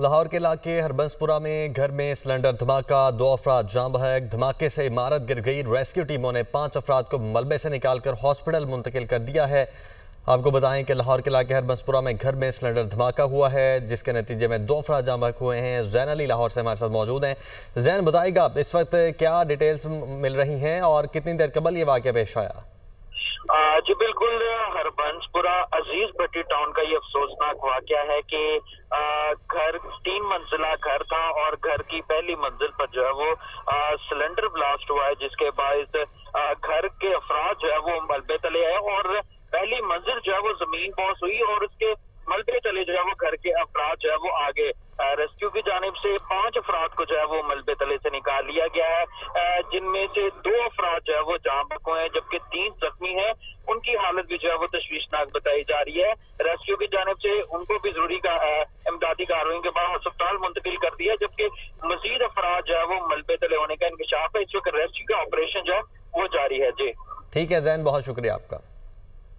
लाहौर के इलाके हरबंसपुरा में घर में सिलेंडर धमाका, 2 अफराद जान बहक। धमाके से इमारत गिर गई। रेस्क्यू टीमों ने 5 अफराद को मलबे से निकालकर हॉस्पिटल मुंतकिल कर दिया है। आपको बताएं कि लाहौर के इलाके हरबंसपुरा में घर में सिलेंडर धमाका हुआ है, जिसके नतीजे में 2 अफराद जान बहक हुए हैं। जैन अली लाहौर से हमारे साथ मौजूद हैं। जैन, बताइएगा इस वक्त क्या डिटेल्स मिल रही हैं और कितनी देर कबल ये वाक़या पेश आया? जी बिल्कुल, हरबंसपुरा अजीज भट्टी टाउन का ये अफसोसनाक वाकया है कि घर 3 मंजिला घर था और घर की पहली मंजिल पर जो है वो सिलेंडर ब्लास्ट हुआ है, जिसके बायस घर के अफराद जो है वो मलबे तले आए और पहली मंजिल जो है वो जमीन पहुंच हुई और उसके मलबे तले जो है वो घर के अफराद जो है वो आगे रेस्क्यू की जानिब से 5 अफराद को जो है वो मलबे तले से निकाल लिया गया है, जिनमें से 2 अफराद जो है वो जान बहक हुए हैं, जबकि 3 जख्मी हैं। उनकी हालत भी जो है वो तशवीशनाक बताई जा रही है। रेस्क्यू की जानिब से उनको भी जरूरी इमदादी कार्रवाई के बाद अस्पताल मुंतकिल कर दिया, जबकि मजीद अफराद जो है वो मलबे तले होने का इंकशाफ है। इस वक्त रेस्क्यू का ऑपरेशन जो है वो जारी है। जी ठीक है जैन, बहुत शुक्रिया आपका।